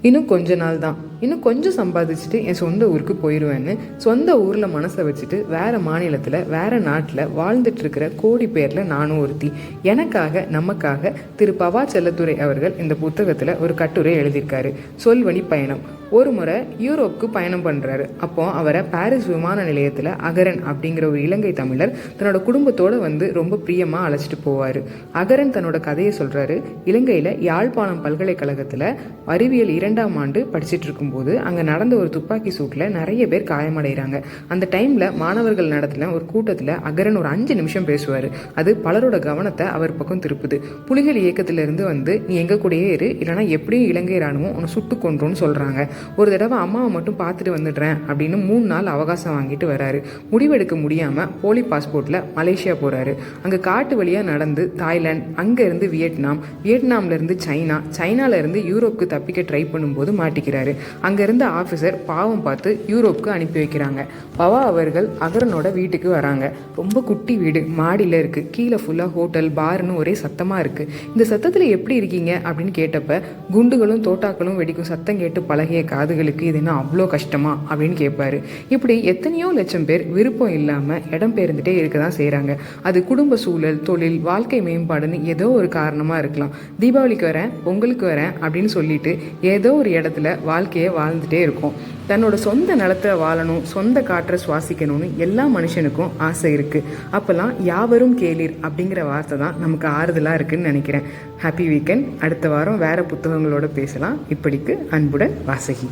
இன்னும் கொஞ்ச நாள் தான், இன்னும் கொஞ்சம் சம்பாதிச்சுட்டு என் சொந்த ஊருக்கு போயிடுவேன்னு சொந்த ஊரில் மனசை வச்சுட்டு வேறு மாநிலத்தில் வேறு நாட்டில் வாழ்ந்துட்டு இருக்கிற கோடி பேரில் நானும் ஒருத்தி. எனக்காக நமக்காக திரு பவா செல்லத்துறை அவர்கள் இந்த புத்தகத்தில் ஒரு கட்டுரை எழுதியிருக்காரு. சொல்வழி பயணம். ஒரு முறை யூரோப்புக்கு பயணம் பண்ணுறாரு. அப்போ அவரை பாரிஸ் விமான நிலையத்தில் அகரன் அப்படிங்கிற ஒரு இலங்கை தமிழர் தன்னோட குடும்பத்தோடு வந்து ரொம்ப பிரியமாக அழைச்சிட்டு போவார். அகரன் தன்னோட கதையை சொல்கிறாரு. இலங்கையில் யாழ்ப்பாணம் பல்கலைக்கழகத்தில் அறிவியல் 2ஆம் ஆண்டு படிச்சுட்டு இருக்கும்போது அங்கே நடந்த ஒரு துப்பாக்கி சூட்டில் நிறைய பேர் காயமடைகிறாங்க. அந்த டைமில் மாணவர்கள் நடத்தின ஒரு கூட்டத்தில் அகரன் ஒரு 5 நிமிஷம் பேசுவார். அது பலரோட கவனத்தை அவர் பக்கம் திருப்புது. புலிகள் இயக்கத்திலிருந்து வந்து நீ எங்கள் கூடயே இரு, இல்லைனா எப்படியும் இலங்கை இராணுவம் உன்னை சுட்டு கொன்றோன்னு சொல்கிறாங்க. ஒரு தடவை அம்மாவை மட்டும் பார்த்துட்டு வந்துடுறேன் அப்படின்னு 3 நாள் அவகாசம் வாங்கிட்டு வராரு. முடிவெடுக்க முடியாமல் போலி பாஸ்போர்ட்டில் மலேசியா போகிறாரு. அங்கே காட்டு வழியாக நடந்து தாய்லாந்து, அங்கேருந்து வியட்நாம், வியட்நாம்லேருந்து சைனா, சைனாலேருந்து யூரோப்புக்கு தப்பிக்க ட்ரை பண்ணும்போது மாட்டிக்கிறாரு. அங்கேருந்து ஆஃபீஸர் பாவம் பார்த்து யூரோப்புக்கு அனுப்பி வைக்கிறாங்க. பவா அவர்கள் அகரனோட வீட்டுக்கு வராங்க. ரொம்ப குட்டி வீடு, மாடியில் இருக்குது. கீழே ஃபுல்லாக ஹோட்டல் பார்னு ஒரே சத்தமாக இருக்குது. இந்த சத்தத்தில் எப்படி இருக்கீங்க அப்படின்னு கேட்டப்ப குண்டுகளும் தோட்டாக்களும் வெடிக்கும் சத்தம் கேட்டு பழகிய காதுகளுக்கு இது என்ன அவ்வளோ கஷ்டமா அப்படின்னு கேட்பாரு. இப்படி எத்தனையோ லட்சம் பேர் விருப்பம் இல்லாமல் இடம் பெயர்ந்துட்டே இருக்க தான் செய்கிறாங்க. அது குடும்ப சூழல், தொழில், வாழ்க்கை மேம்பாடுன்னு ஏதோ ஒரு காரணமாக இருக்கலாம். தீபாவளிக்கு வரேன், பொங்கலுக்கு வரேன் அப்படின்னு சொல்லிட்டு ஏதோ ஒரு இடத்துல வாழ்க்கையை வாழ்ந்துட்டே இருக்கும். தன்னோட சொந்த நிலத்தை வாழணும், சொந்த காற்றை சுவாசிக்கணும்னு எல்லா மனுஷனுக்கும் ஆசை இருக்குது. அப்போல்லாம் யாவரும் கேளீர் அப்படிங்கிற வார்த்தை தான் நமக்கு ஆறுதலாக இருக்குன்னு நினைக்கிறேன். Happy weekend. அடுத்த வாரம் வேறு புத்தகங்களோட பேசலாம். இப்படிக்கு அன்புடன் வாசகி.